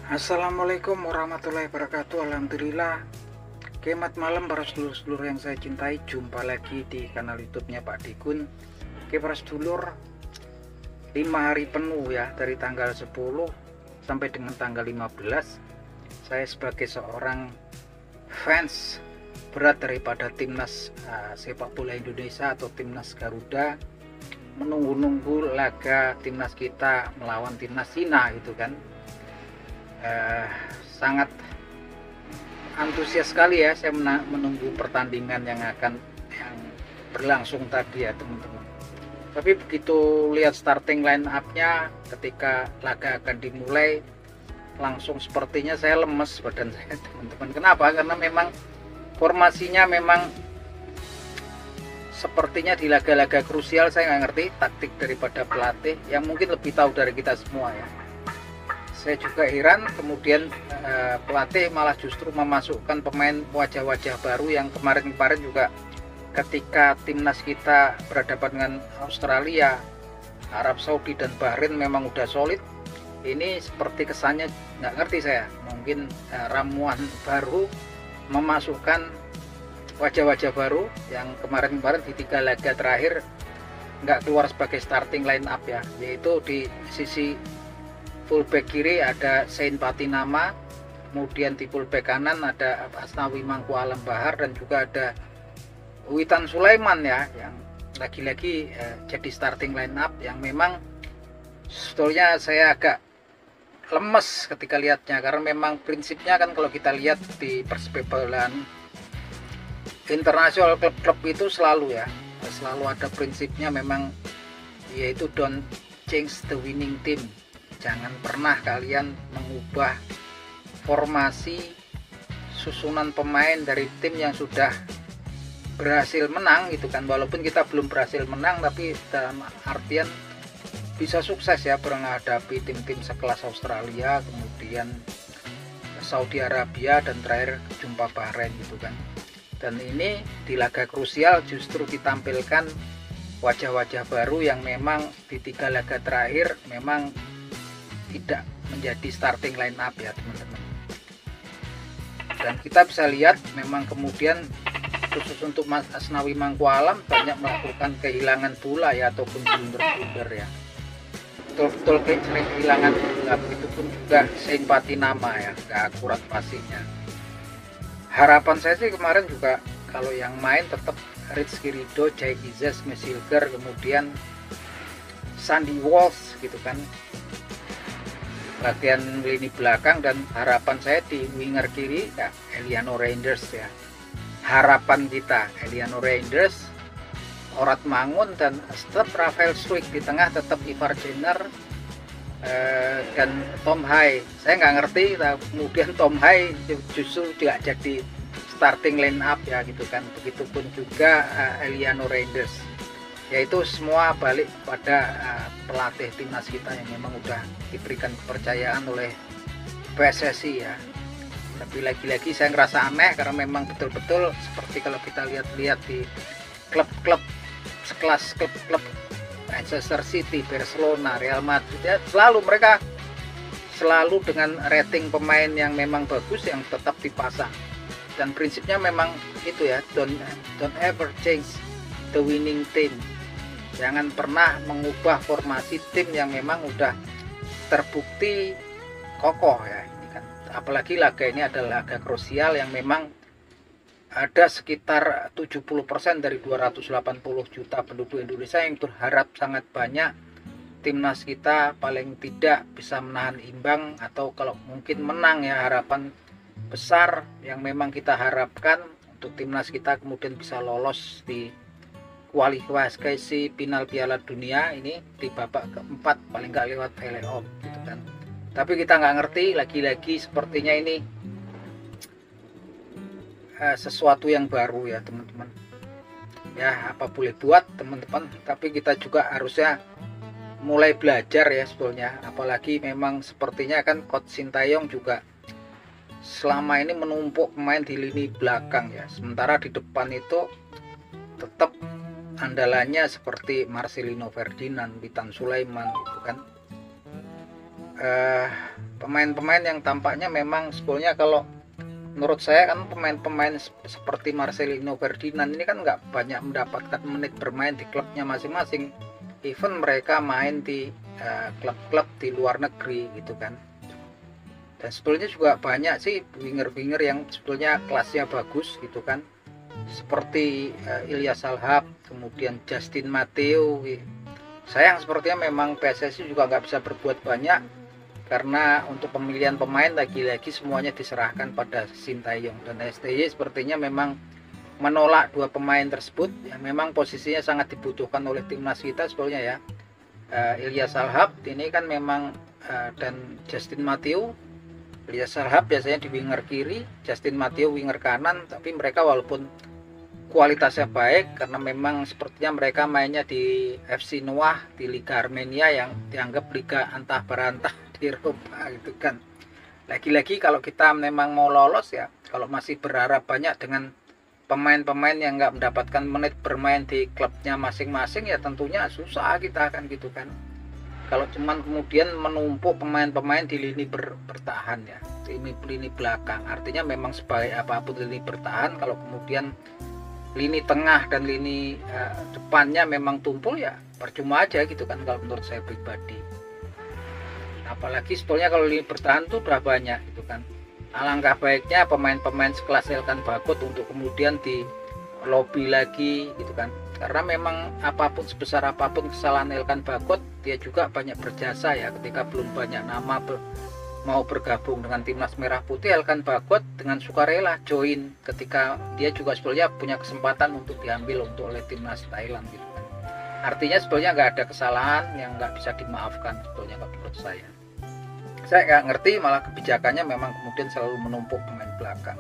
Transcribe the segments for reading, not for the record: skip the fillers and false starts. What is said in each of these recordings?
Assalamualaikum warahmatullahi wabarakatuh. Alhamdulillah. Selamat malam para sedulur-sedulur yang saya cintai. Jumpa lagi di kanal YouTube-nya Pak Dikun. Oke para sedulur, 5 hari penuh ya, dari tanggal 10 sampai dengan tanggal 15, saya sebagai seorang fans berat daripada timnas sepak bola Indonesia atau timnas Garuda, menunggu-nunggu laga timnas kita melawan timnas Cina gitu kan. Sangat antusias sekali ya saya menunggu pertandingan yang berlangsung tadi ya teman-teman. Tapi begitu lihat starting line up-nya ketika laga akan dimulai, langsung sepertinya saya lemes badan saya teman-teman. Kenapa? Karena memang formasinya memang sepertinya di laga-laga krusial saya nggak ngerti taktik daripada pelatih yang mungkin lebih tahu dari kita semua ya. Saya juga heran kemudian pelatih malah justru memasukkan pemain wajah-wajah baru yang kemarin-kemarin juga ketika timnas kita berhadapan dengan Australia, Arab Saudi dan Bahrain memang udah solid. Ini seperti kesannya nggak ngerti saya, mungkin ramuan baru memasukkan wajah-wajah baru yang kemarin-kemarin di 3 laga terakhir nggak keluar sebagai starting line up ya, yaitu di sisi fullback kiri ada Sain Patinama, kemudian di fullback kanan ada Asnawi Mangku Alam Bahar dan juga ada Witan Sulaiman ya, yang lagi-lagi jadi starting line up yang memang sebetulnya saya agak lemes ketika lihatnya, karena memang prinsipnya kan kalau kita lihat di persepak-bolaan internasional, klub-klub itu selalu ada prinsipnya memang, yaitu don't change the winning team. Jangan pernah kalian mengubah formasi susunan pemain dari tim yang sudah berhasil menang gitu kan. Walaupun kita belum berhasil menang, tapi dalam artian bisa sukses ya menghadapi tim-tim sekelas Australia, kemudian Saudi Arabia, dan terakhir jumpa Bahrain gitu kan. Dan ini di laga krusial justru ditampilkan wajah-wajah baru yang memang di 3 laga terakhir memang tidak menjadi starting line up ya teman-teman. Dan kita bisa lihat memang kemudian khusus untuk Mas Asnawi Mangku Alam banyak melakukan kehilangan bola ya, ataupun blunder-blunder ya, betul-betul kehilangan bola. Begitu pun juga Sain Patinama ya, nggak akurat passingnya. Harapan saya sih kemarin juga kalau yang main tetap Rizky Ridho, Jai Izas, Mesilger, kemudian Sandy Walsh gitu kan, bagian lini belakang, dan harapan saya di winger kiri ya Eliano Reinders ya. Harapan kita Eliano Reinders, Orat Mangun, dan tetap Rafael Struijk di tengah, tetap Ivar Jenner dan Tom Hai. Saya nggak ngerti kemudian Tom Hai justru tidak jadi starting line up ya gitu kan. Begitupun juga Eliano Reinders. Yaitu semua balik pada pelatih timnas kita yang memang udah diberikan kepercayaan oleh PSSI ya. Tapi lagi-lagi saya ngerasa aneh karena memang betul-betul seperti kalau kita lihat-lihat di klub-klub sekelas klub-klub Manchester City, Barcelona, Real Madrid ya, mereka selalu dengan rating pemain yang memang bagus yang tetap dipasang. Dan prinsipnya memang itu ya, don't ever change the winning team. Jangan pernah mengubah formasi tim yang memang udah terbukti kokoh ya ini kan. Apalagi laga ini adalah laga krusial yang memang ada sekitar 70% dari 280 juta penduduk Indonesia yang berharap sangat banyak timnas kita paling tidak bisa menahan imbang, atau kalau mungkin menang ya. Harapan besar yang memang kita harapkan untuk timnas kita kemudian bisa lolos di kualifikasi final Piala Dunia ini di babak keempat, paling nggak lewat playoff gitu kan. Tapi kita nggak ngerti, lagi-lagi sepertinya ini sesuatu yang baru ya teman-teman ya. Apa boleh buat teman-teman, tapi kita juga harusnya mulai belajar ya sebetulnya. Apalagi memang sepertinya kan Coach Sintayong juga selama ini menumpuk pemain di lini belakang ya, sementara di depan itu tetap andalannya seperti Marcelino Ferdinand, Witan Sulaiman gitu kan. pemain-pemain yang tampaknya memang sebetulnya kalau menurut saya kan pemain-pemain seperti Marcelino Ferdinand ini kan nggak banyak mendapatkan menit bermain di klubnya masing-masing, even mereka main di klub-klub di luar negeri gitu kan. Dan sebetulnya juga banyak sih winger-winger yang sebetulnya kelasnya bagus gitu kan, seperti Ilyas Salhab, kemudian Justin Matteo. Sayang sepertinya memang PSSI juga nggak bisa berbuat banyak, karena untuk pemilihan pemain lagi-lagi semuanya diserahkan pada Sintayong, dan STY sepertinya memang menolak dua pemain tersebut yang memang posisinya sangat dibutuhkan oleh timnas kita sebetulnya ya. Ilyas Salhab ini kan memang dan Justin Matteo. Ilyas Salhab biasanya di winger kiri, Justin Matteo winger kanan, tapi mereka walaupun kualitasnya baik karena memang sepertinya mereka mainnya di FC Noah di Liga Armenia yang dianggap liga antah berantah di Eropa gitu kan. Lagi-lagi kalau kita memang mau lolos ya, kalau masih berharap banyak dengan pemain-pemain yang nggak mendapatkan menit bermain di klubnya masing-masing ya tentunya susah kita kan gitu kan. Kalau cuman kemudian menumpuk pemain-pemain di lini bertahan ya, lini belakang, artinya memang sebaik apapun lini bertahan, kalau kemudian lini tengah dan lini depannya memang tumpul ya percuma aja gitu kan kalau menurut saya pribadi. Apalagi sebetulnya kalau lini bertahan tuh udah banyak gitu kan. Alangkah baiknya pemain-pemain sekelas Elkan Bagot untuk kemudian di lobby lagi gitu kan. Karena memang apapun sebesar apapun kesalahan Elkan Bagot, dia juga banyak berjasa ya ketika belum banyak nama mau bergabung dengan timnas merah putih. Elkan Bagot dengan sukarela join ketika dia juga sebetulnya punya kesempatan untuk diambil untuk oleh timnas Thailand gitu kan. Artinya sebetulnya nggak ada kesalahan yang nggak bisa dimaafkan sebetulnya menurut saya. Saya nggak ngerti malah kebijakannya memang kemudian selalu menumpuk pemain belakang.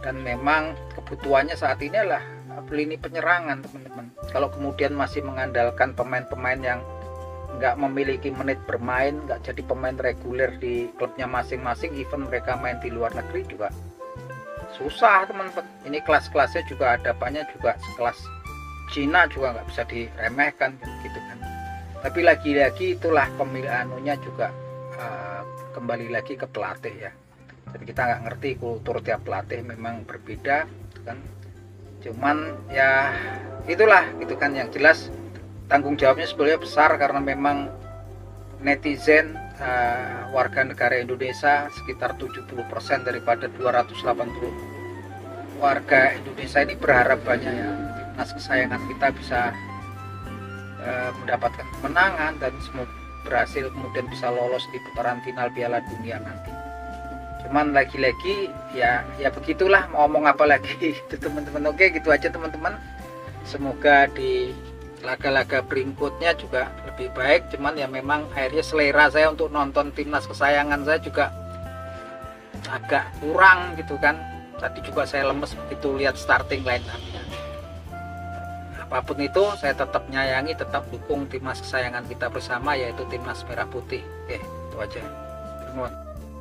Dan memang kebutuhannya saat ini adalah lini penyerangan teman-teman. Kalau kemudian masih mengandalkan pemain-pemain yang nggak memiliki menit bermain, nggak jadi pemain reguler di klubnya masing-masing, even mereka main di luar negeri juga susah teman-teman. Ini kelas-kelasnya juga hadapannya juga sekelas Cina juga nggak bisa diremehkan gitu kan. Tapi lagi-lagi itulah pemilihannya juga kembali lagi ke pelatih ya. Jadi kita nggak ngerti kultur tiap pelatih memang berbeda gitu kan. Cuman ya itulah gitu kan, yang jelas tanggung jawabnya sebenarnya besar karena memang netizen warga negara Indonesia sekitar 70% daripada 280 warga Indonesia ini berharap banyak ya timnas kesayangan kita bisa mendapatkan kemenangan dan semoga berhasil kemudian bisa lolos di putaran final Piala Dunia nanti. Cuman lagi-lagi ya begitulah, mau ngomong apa lagi itu teman-teman. Oke, gitu aja teman-teman. Semoga di laga-laga berikutnya juga lebih baik. Cuman ya memang akhirnya selera saya untuk nonton timnas kesayangan saya juga agak kurang gitu kan. Tadi juga saya lemes begitu lihat starting line up-nya. Apapun itu saya tetap nyayangi, tetap dukung timnas kesayangan kita bersama, yaitu timnas merah putih. Oke, itu aja. Terima kasih.